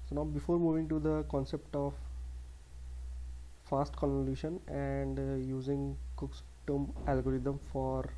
So now before moving to the concept of fast convolution and using Cook-Toom algorithm for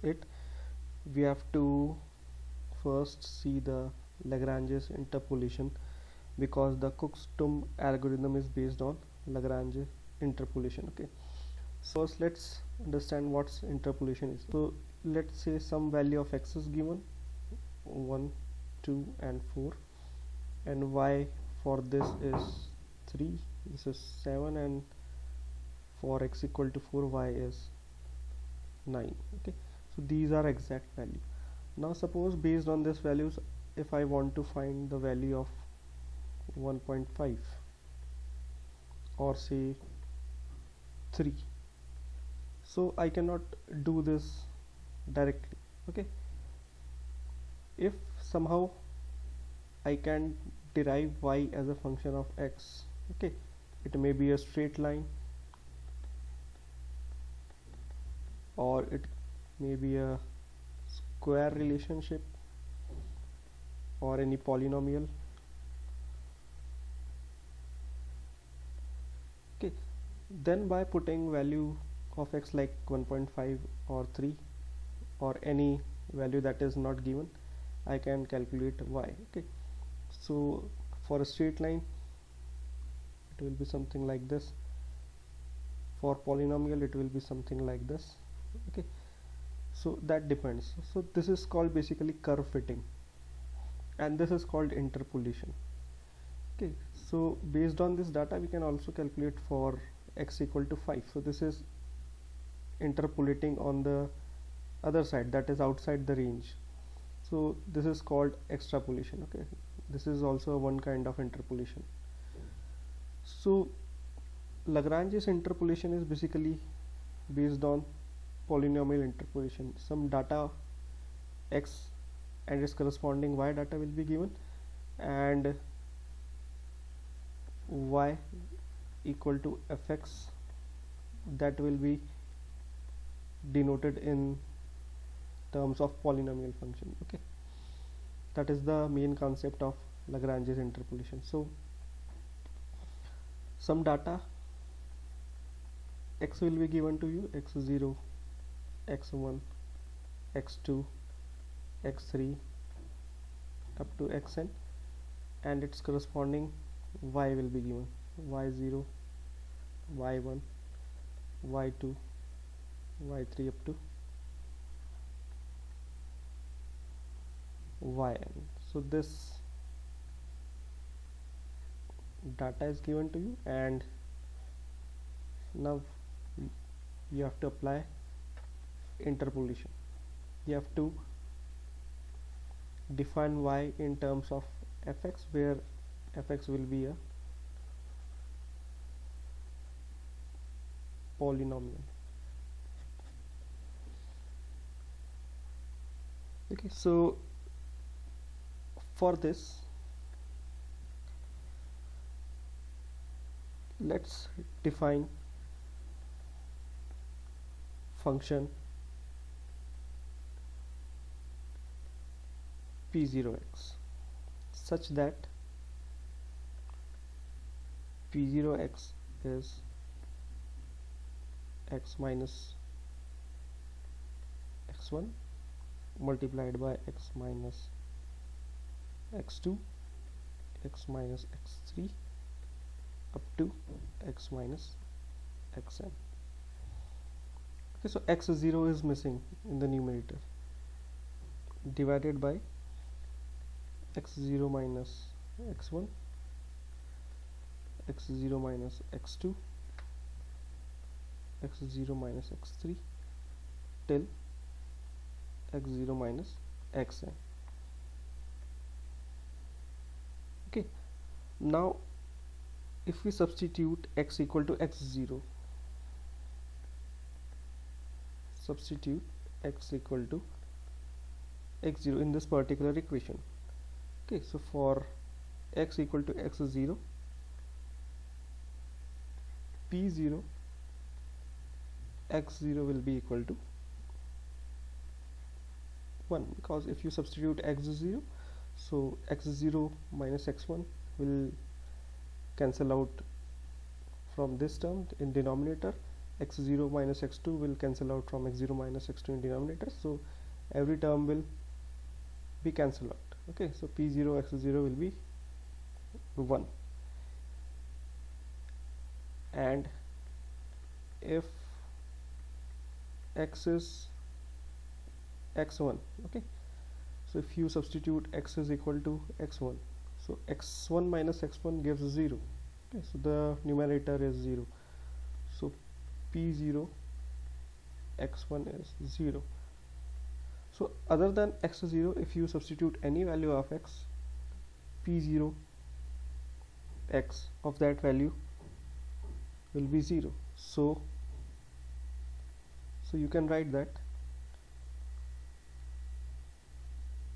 it, we have to first see the Lagrange's interpolation, because the Cook-Toom algorithm is based on Lagrange interpolation. Okay, so first let's understand what's interpolation is. So let's say some value of x is given, 1, 2 and 4, and y for this is 3, this is 7, and for x equal to 4 y is 9. Okay, so these are exact value. Now suppose based on this values, if I want to find the value of 1.5 or say 3, so I cannot do this directly. Okay, if somehow I can derive y as a function of x, okay, it may be a straight line, or it may be a square relationship, or any polynomial. Okay, then by putting value of x like 1.5 or 3 or any value that is not given, I can calculate y. Okay, so for a straight line it will be something like this, for polynomial it will be something like this. Okay, so that depends. So this is called basically curve fitting, and this is called interpolation. Okay, so based on this data we can also calculate for x equal to 5. So this is interpolating on the other side, that is outside the range. So this is called extrapolation. Okay, this is also one kind of interpolation. So Lagrange's interpolation is basically based on polynomial interpolation. Some data x and its corresponding y data will be given, and y equal to fx, that will be denoted in terms of polynomial function. Okay, that is the main concept of Lagrange's interpolation. So some data x will be given to you, x0, x1, x2, x3 up to xn, and its corresponding y will be given, y0, y1, y2, y3 up to yn. So this data is given to you, and now you have to apply interpolation. You have to define y in terms of fx, where fx will be a polynomial. Okay, so for this let's define function p0x such that p0x is x minus x1 multiplied by x minus x2, x minus x3 up to x minus xn. Okay, so x0 is missing in the numerator, divided by x0 minus x1, x0 minus x2, x0 minus x3 till x0 minus xn. Okay, now if we substitute x equal to x0, substitute x equal to x0 in this particular equation. Okay, so for x equal to x0, p0 x0 will be equal to 1, because if you substitute x0, So x0 minus x1 will cancel out from this term in denominator. X0 minus x2 will cancel out from x0 minus x2 in denominator. So every term will be cancelled out. Okay, so p0 x0 will be 1, and if x is x1, okay, so if you substitute x is equal to x1, so x1 minus x1 gives 0. Okay, so the numerator is 0, so p0 x1 is 0. So other than x0, if you substitute any value of x, p0 x of that value will be 0. So you can write that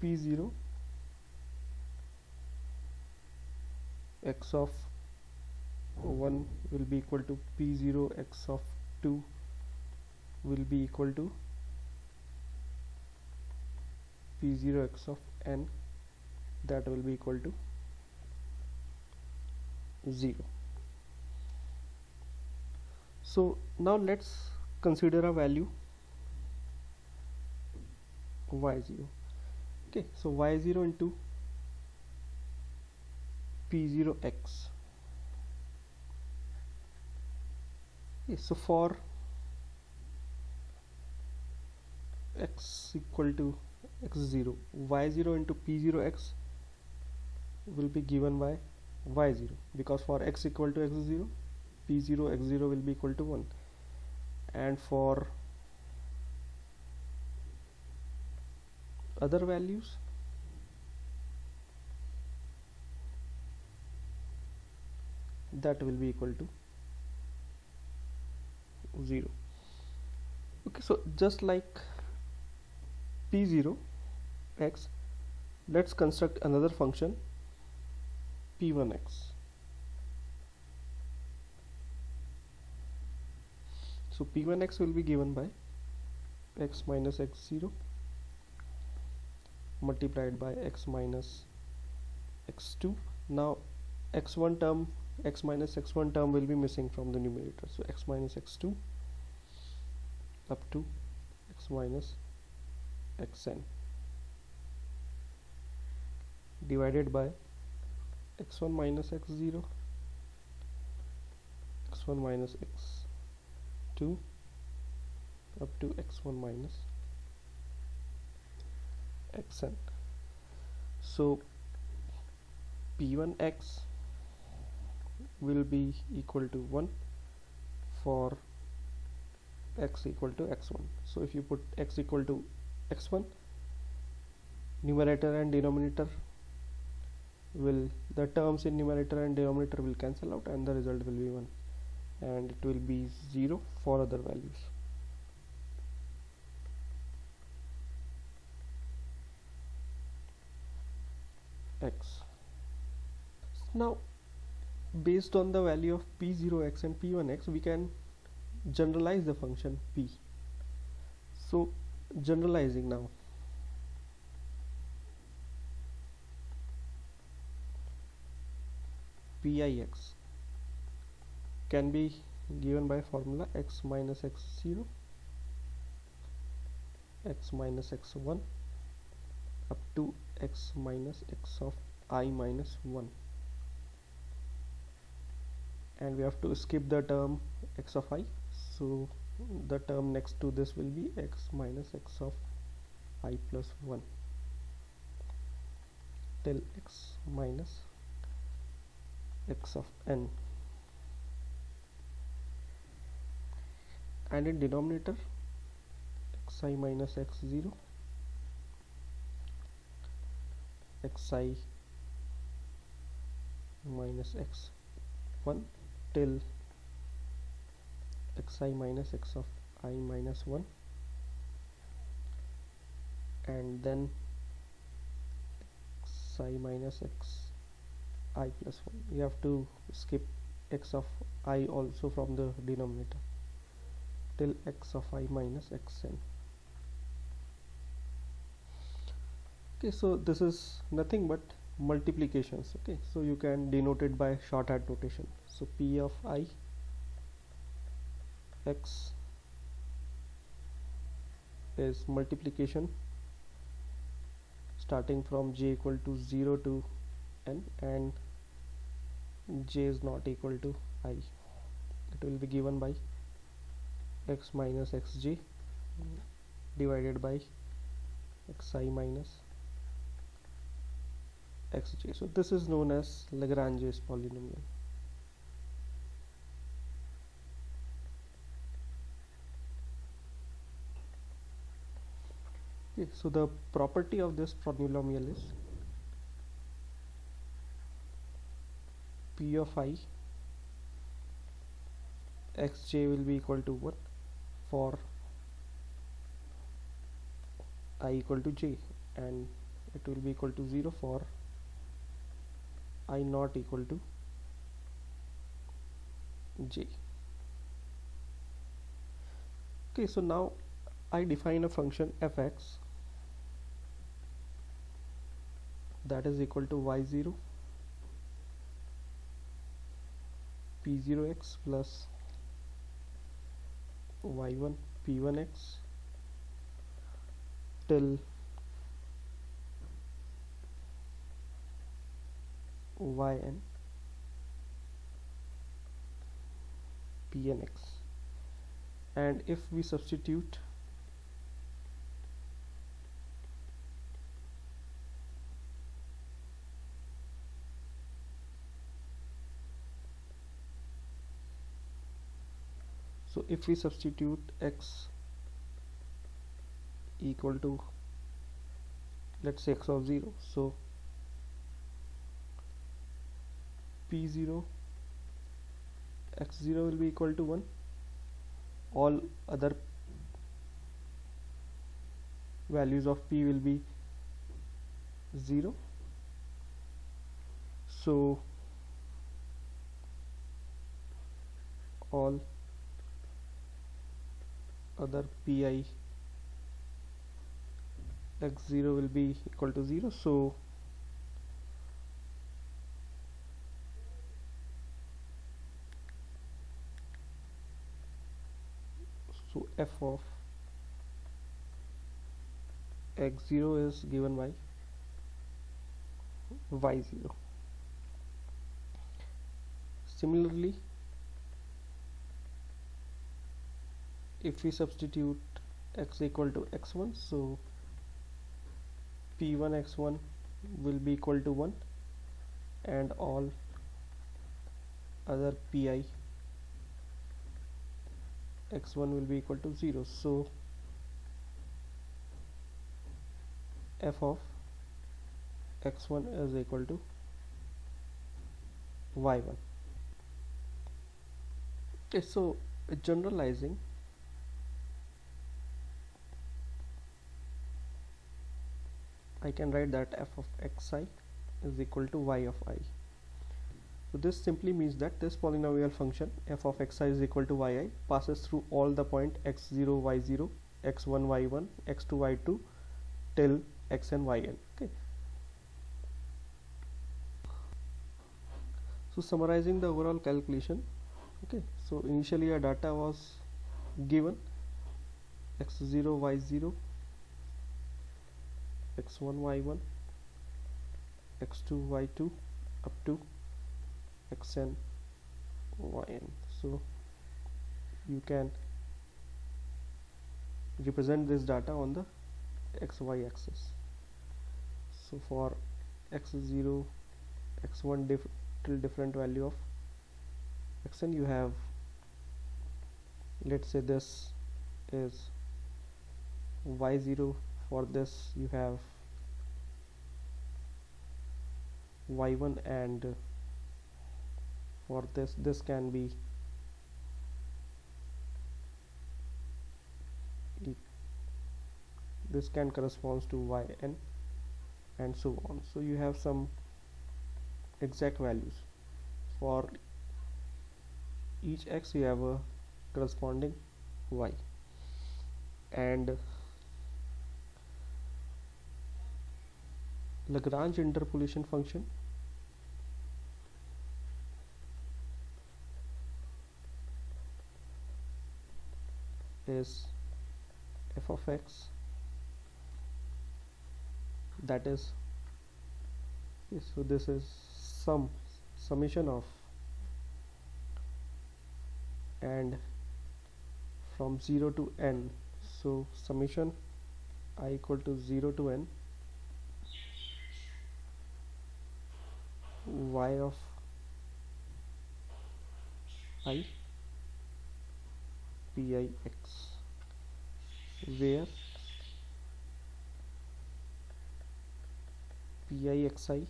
p0 x of 1 will be equal to p0 x of 2 will be equal to p0 x of n, that will be equal to 0. So now let's consider a value y0. Okay, so y0 into p0x. Okay, so for x equal to x0, y0 into p0x will be given by y0, because for x equal to x0, p0 x0 will be equal to 1, and for other values that will be equal to 0. Okay, so just like p0 x, let's construct another function p1x. So p1x will be given by x minus x0 multiplied by x minus x2. Now x1 term, x minus x1 term will be missing from the numerator, so x minus x2 up to x minus xn divided by x1 minus x0, x1 minus x2 up to x1 minus xn. So p1x will be equal to 1 for x equal to x1. So if you put x equal to x1, numerator and denominator will, the terms in numerator and denominator will cancel out, and the result will be 1, and it will be 0 for other values. X. Now based on the value of p0x and p1x, we can generalize the function p. So generalizing now, pix can be given by formula x minus x0, x minus x1 up to x minus x of I minus 1, and we have to skip the term x of I, so the term next to this will be x minus x of I plus 1 till x minus x of n, and in denominator xi minus x0, xi minus x1 till xi minus x of I minus 1, and then xi minus x I plus 1. You have to skip x of I also from the denominator till x of I minus xn. Okay, so this is nothing but multiplications. Okay, so you can denote it by shorthand notation. So p of I x is multiplication starting from j equal to 0 to n, and j is not equal to I. It will be given by x minus xj divided by xi minus xj. So this is known as Lagrange's polynomial. Okay, so the property of this polynomial is p of I xj will be equal to 1 for I equal to j, and it will be equal to 0 for I not equal to j. Okay, so now I define a function fx that is equal to y0 p0x plus y1 p1x till yn pnx. And if we substitute so if we substitute x equal to, let's say, x of 0, so p0 x0 will be equal to 1, all other values of p will be 0, so all other pi x0 will be equal to 0. So f of x0 is given by y0. Similarly, if we substitute x equal to x1, so p1 x1 will be equal to 1, and all other pi x1 will be equal to 0. So f of x1 is equal to y1. Okay, so generalizing, I can write that f of xi is equal to y of I. So this simply means that this polynomial function f of xi is equal to yi passes through all the point x0 y0 x1 y1 x2 y2 till xn yn. Okay, so summarizing the overall calculation. Okay, so initially our data was given x0 y0 x1 y1 x2 y2 up to xn yn. So you can represent this data on the xy axis. So for x0 x1 till different value of xn, you have, let's say this is y0, for this you have y1, and for this can be this can corresponds to yn, and so on. So you have some exact values for each x, you have a corresponding y, and Lagrange interpolation function is f of x, that is, so this is summation of, and from 0 to n, so summation I equal to 0 to n y of I pi x, where pi xi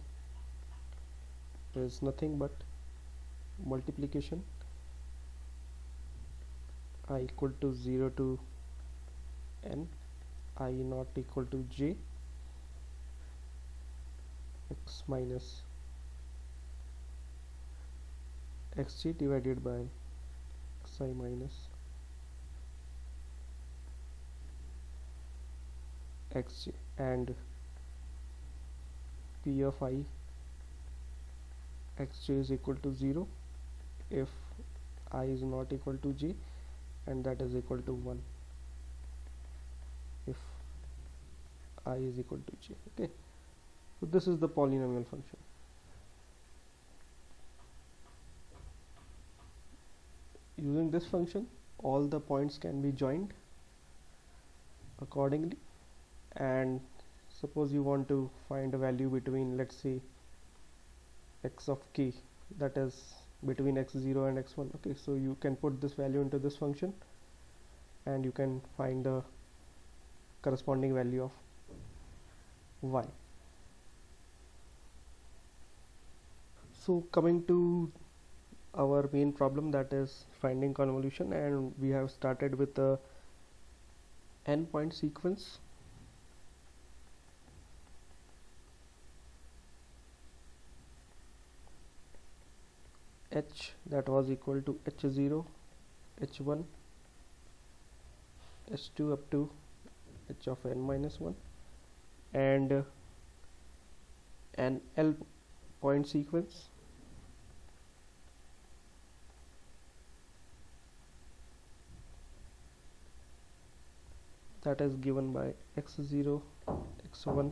is nothing but multiplication I equal to 0 to n, I not equal to j, x minus xj divided by xi minus xj, and p of I xj is equal to 0 if I is not equal to j, and that is equal to 1 if I is equal to j. Okay, so this is the polynomial function. Using this function, all the points can be joined accordingly, and suppose you want to find a value between, let's say, x of k, that is between x0 and x1. Okay, so you can put this value into this function and you can find the corresponding value of y. So coming to our main problem, that is finding convolution, and we have started with a n point sequence. H that was equal to h0, h1, h2 up to h of n minus 1, and an L point sequence that is given by x0, x1,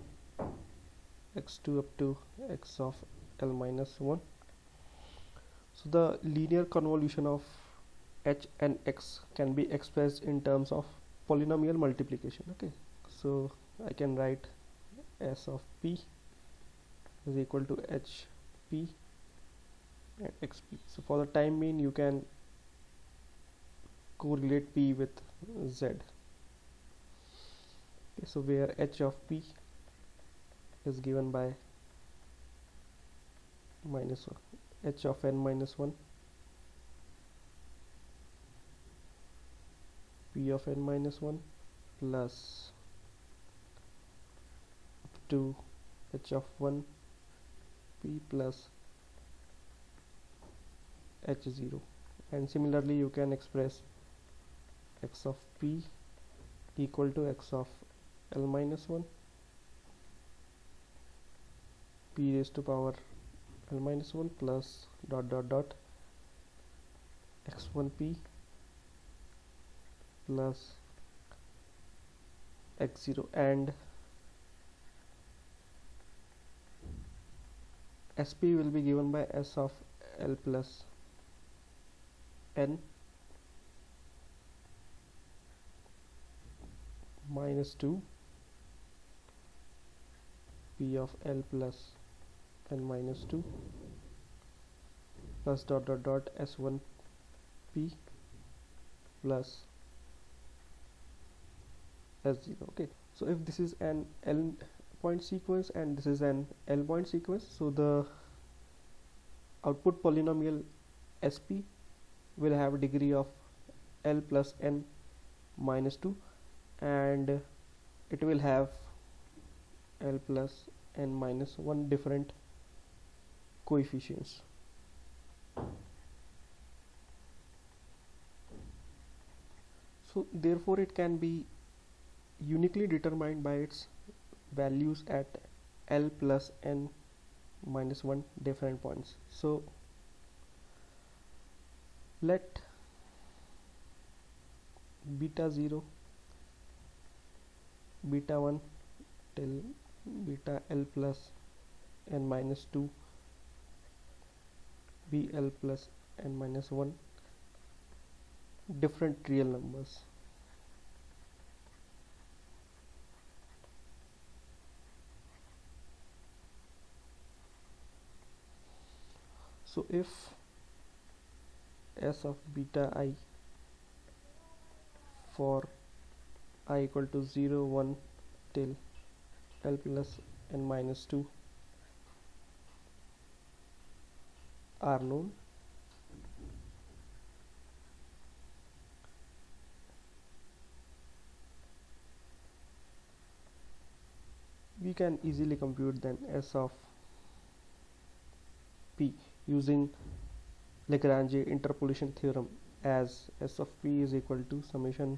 x2 up to x of L minus 1. So the linear convolution of h and x can be expressed in terms of polynomial multiplication. Okay, so I can write s of p is equal to hp and xp. So for the time being, you can correlate p with z. Okay, so where h of p is given by minus 1, h of n minus 1, p of n minus 1 plus up to h of 1 p plus h0, and similarly you can express x of p equal to x of L minus 1 p raised to power L minus 1 plus dot dot dot x1p plus x0, and sp will be given by s of L plus n minus 2 p of L plus n minus 2 plus dot dot dot s1 p plus s0. Okay, so if this is an L point sequence and this is an L point sequence, so the output polynomial sp will have a degree of L plus n minus 2, and it will have L plus n minus 1 different coefficients. So therefore it can be uniquely determined by its values at L plus n minus 1 different points. So let beta 0, beta 1 till beta L plus n minus 2 be L plus n minus 1 different real numbers. So if s of beta I for I equal to 0, 1 till L plus n minus 2 are known, we can easily compute then s of p using Lagrange interpolation theorem, as s of p is equal to summation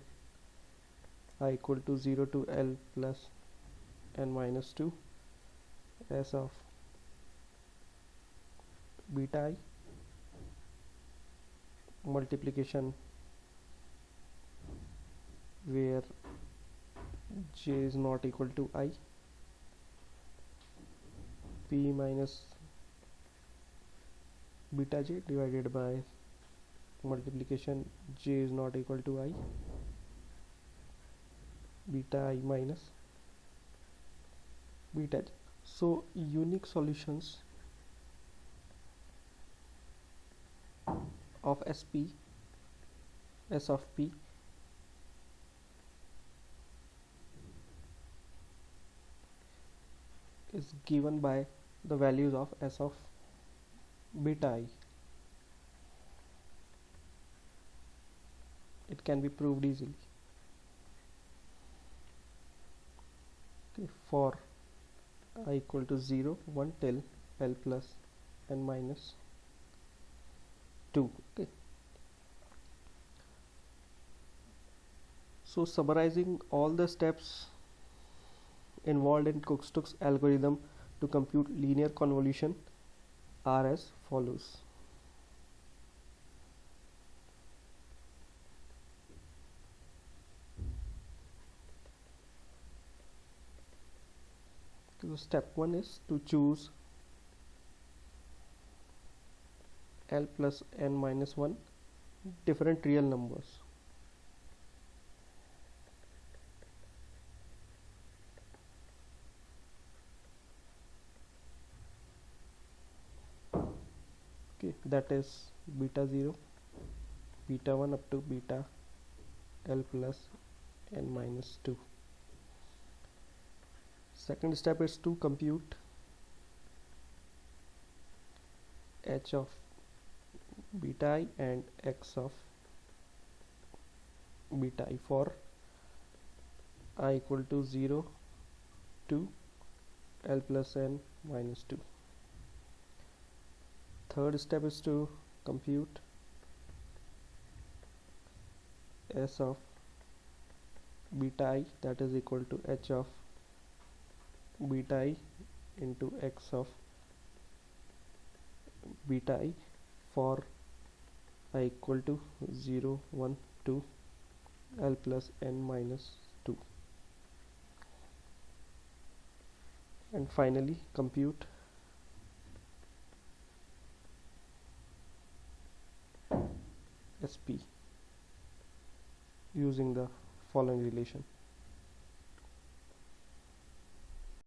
I equal to 0 to L plus n minus 2 s of beta I multiplication where j is not equal to I, p minus beta j divided by multiplication j is not equal to I, beta I minus beta j. So unique solutions of SP, s of p is given by the values of s of beta I. It can be proved easily. Okay, for I equal to 0, 1 till L plus n minus 2. Okay. So summarizing all the steps involved in Cook-Toom's algorithm to compute linear convolution are as follows. So step 1 is to choose L plus n minus 1 different real numbers. Okay, that is beta 0, beta 1 up to beta L plus n minus 2. Second step is to compute h of beta I and x of beta I for I equal to 0 to L plus n minus 2. Third step is to compute s of beta I, that is equal to h of beta I into x of beta I for I equal to 0, 1, 2 L plus n minus 2. And finally compute SP using the following relation.